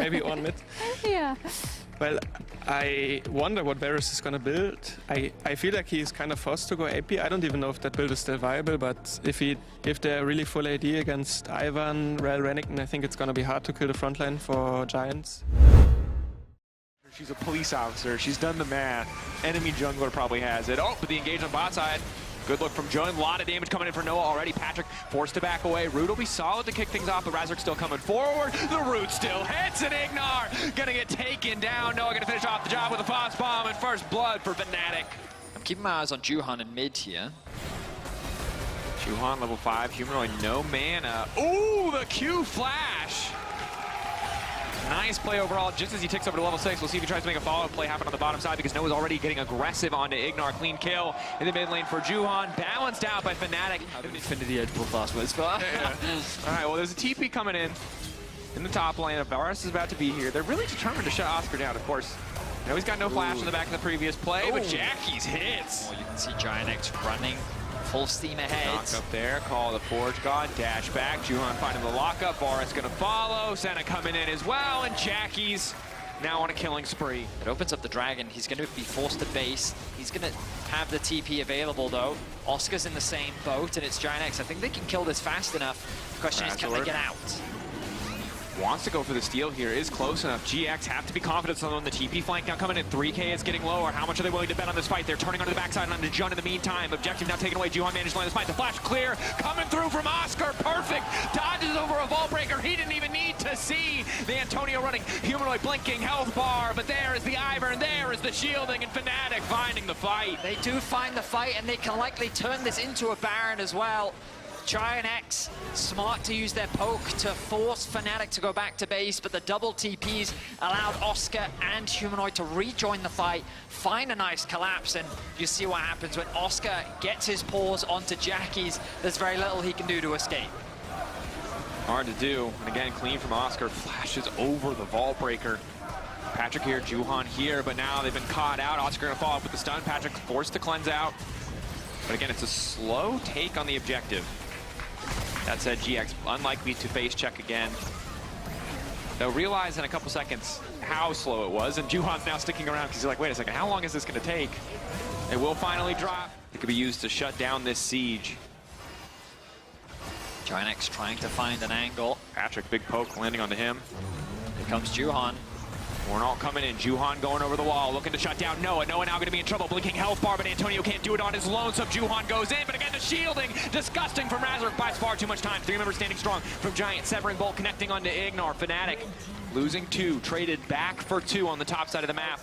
maybe one mid. Yeah. Well, I wonder what Varus is gonna build. I feel like he's kind of forced to go AP. I don't even know if that build is still viable, but if they're really full AD against Ivan, Rel, Renekton, I think it's gonna be hard to kill the frontline for Giants. She's a police officer. She's done the math. Enemy jungler probably has it. Oh, but the engage on bot side. Good look from Joan. A lot of damage coming in for Noah already. Patrick forced to back away. Root will be solid to kick things off, but Razork still coming forward. The Root still hits, and Ignar gonna get taken down. Noah gonna finish off the job with a Foss Bomb and first blood for Fnatic. I'm keeping my eyes on Juhan in mid here. Juhan level 5, humanoid, no mana. Ooh, the Q flash. Nice play overall, just as he ticks over to level 6. We'll see if he tries to make a follow-up play happen on the bottom side because Noah's already getting aggressive onto Ignar. Clean kill in the mid lane for Juhan, balanced out by Fnatic. Infinity Edge will fast whisper. All right, well, there's a TP coming in the top lane. Varus is about to be here. They're really determined to shut Oscar down, of course. I know he's got no flash in the back of the previous play, but Jackie's hits. Oh, you can see Giant X running full steam ahead. Knock up there, call the Forge God, dash back. Juhan finding the lockup. Varus gonna follow. Senna coming in as well, and Jackie's now on a killing spree. It opens up the dragon. He's going to be forced to base. He's going to have the TP available though. Oscar's in the same boat, and it's Giant X. I think they can kill this fast enough. The question is, can they get out? Wants to go for the steal here, is close enough. GX have to be confident on the TP flank now coming in. 3K is getting lower. How much are they willing to bet on this fight? They're turning onto the backside onto Jun in the meantime. Objective now taken away. Juhan managed to land this fight. The flash clear. Coming through from Oscar. Perfect. Dodges over a vault breaker. He didn't even need to see the Antonio running. Humanoid blinking health bar. But there is the Ivern. There is the shielding. And Fnatic finding the fight. They do find the fight, and they can likely turn this into a Baron as well. Giant X, smart to use their poke to force Fnatic to go back to base, but the double TPs allowed Oscar and Humanoid to rejoin the fight, find a nice collapse, and you see what happens when Oscar gets his paws onto Jackie's. There's very little he can do to escape. Hard to do, and again, clean from Oscar, flashes over the vault breaker. Patrick here, Juhan here, but now they've been caught out. Oscar gonna fall up with the stun. Patrick forced to cleanse out. But again, it's a slow take on the objective. That said, GX unlikely to face check again. They'll realize in a couple seconds how slow it was, and Juhan's now sticking around because he's like, wait a second, how long is this going to take? It will finally drop. It could be used to shut down this siege. Giant X trying to find an angle. Patrick, big poke landing onto him. Here comes Juhan. Warnall coming in, Juhan going over the wall, looking to shut down Noah. Noah now going to be in trouble, blinking health bar, but Antonio can't do it on his lonesome. Juhan goes in, but again, the shielding, disgusting from Razork, buys far too much time. 3 members standing strong from Giant, severing bolt, connecting onto Ignar. Fnatic losing 2, traded back for 2 on the top side of the map.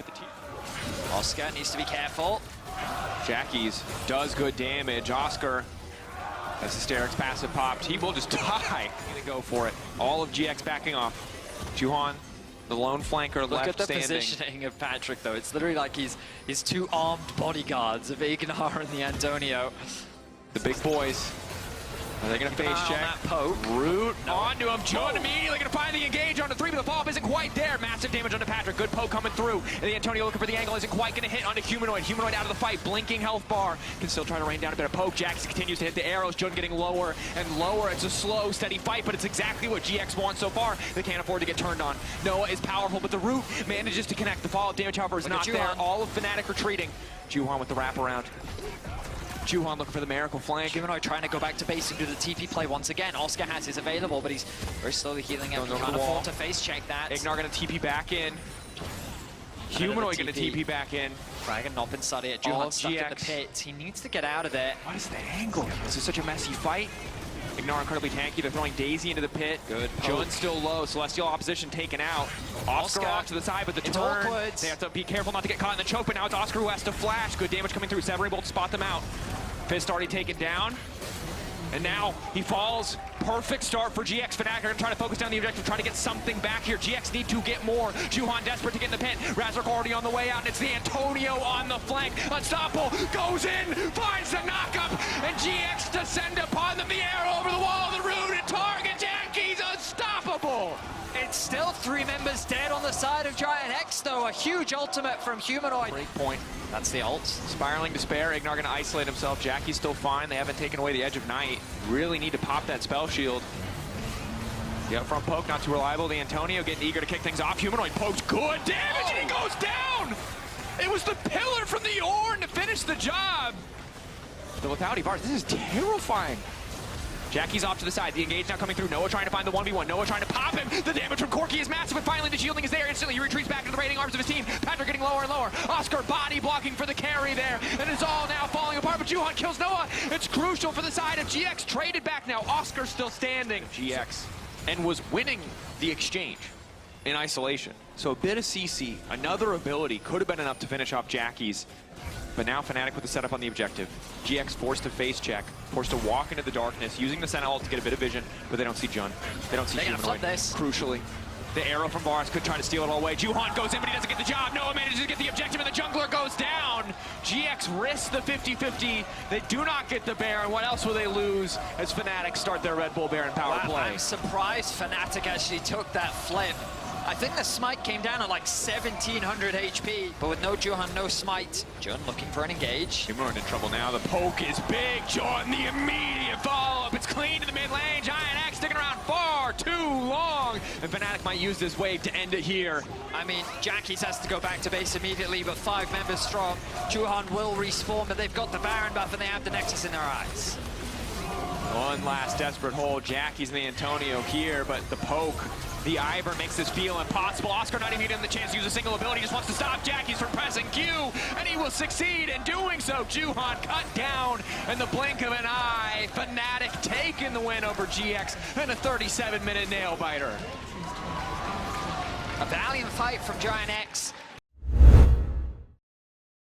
Oscar needs to be careful. Jackie's does good damage. Oscar, as Hysteric's passive popped, he will just die. Gonna go for it. All of GX backing off. Juhan, the lone flanker Look left at the standing. positioning of Patrick, though. It's literally like he's 2 armed bodyguards of Ignar and the Antonio. The big boys. Are they going to face check? That poke. Root onto him. Jun immediately going to find the engage onto 3, but the follow-up isn't quite there. Massive damage onto Patrick. Good poke coming through. And the Antonio looking for the angle isn't quite going to hit onto Humanoid. Humanoid out of the fight. Blinking health bar. Can still try to rain down a bit of poke. Jax continues to hit the arrows. Jun getting lower and lower. It's a slow, steady fight, but it's exactly what GX wants so far. They can't afford to get turned on. Noah is powerful, but the Root manages to connect. The follow-up damage, however, is not there. All of Fnatic retreating. Juhan with the wraparound. Juhan looking for the miracle flank. Humanoid trying to go back to base and do the TP play once again. Oscar has his available, but he's very slowly healing up. He can't afford to face check that. Ignar gonna TP back in. Humanoid gonna TP back in. Dragon not been studied yet. Juhan stuck in the pit. He needs to get out of there. What is the angle? This is such a messy fight. Ignar incredibly tanky. They're throwing Daisy into the pit. Good. Jun's still low. Celestial opposition taken out. Oscar off to the side, but the turn. They have to be careful not to get caught in the choke, but now it's Oscar who has to flash. Good damage coming through. Severing Bolt to spot them out. Fist already taken down. And now he falls. Perfect start for GX. Fnatic are going to try to focus down the objective, try to get something back here. GX need to get more. Juhan desperate to get in the pit. Razork already on the way out, and it's the Antonio on the flank. Unstoppable, goes in, finds the knockup, and GX descend upon them. The arrow over the wall, the Root and target. Jackie's unstoppable. It's still 3 members dead on the side of Giant X, though. A huge ultimate from Humanoid. Break point. That's the ult. Spiraling Despair. Ignar going to isolate himself. Jackie's still fine. They haven't taken away the Edge of Night. Really need to pop that spell shield. The up front poke, not too reliable. The Antonio getting eager to kick things off. Humanoid pokes good damage, and he goes down! It was the pillar from the Ornn to finish the job. The lethality bars, this is terrifying. Jackie's off to the side. The engage now coming through. Noah trying to find the 1v1. Noah trying to pop him. The damage from Corki is massive, but finally the shielding is there. Instantly he retreats back into the raiding arms of his team. Patrick getting lower and lower. Oscar body blocking for the carry there. And it's all now falling apart, but Juhan kills Noah. It's crucial for the side of GX. Traded back now. Oscar still standing. GX. And was winning the exchange in isolation. So a bit of CC, another ability, could have been enough to finish off Jackie's. But now Fnatic with the setup on the objective. GX forced to face check, forced to walk into the darkness, using the Sentinel to get a bit of vision, but they don't see Jun. They don't see Humanoid. Crucially, the arrow from Varus could try to steal it all away. Juhan goes in, but he doesn't get the job. Noah manages to get the objective, and the jungler goes down. GX risks the 50-50. They do not get the Baron. What else will they lose as Fnatic start their Red Bull Baron power play? I'm surprised Fnatic actually took that flip. I think the smite came down at like 1700 HP, but with no Juhan, no smite. Jun looking for an engage. Humanoid in trouble now. The poke is big. Jordan, the immediate follow-up. It's clean to the mid lane. Giant X sticking around far too long. And Fnatic might use this wave to end it here. I mean, Jackie's has to go back to base immediately, but 5 members strong. Juhan will respawn, but they've got the Baron buff and they have the Nexus in their eyes. One last desperate hold. Jackie's and the Antonio here, but the poke, the Ivor makes this feel impossible. Oscar not even getting the chance to use a single ability, just wants to stop Jackie's from pressing Q, and he will succeed in doing so. Juhan cut down in the blink of an eye. Fnatic taking the win over GX and a 37-minute nail biter. A valiant fight from Giant X.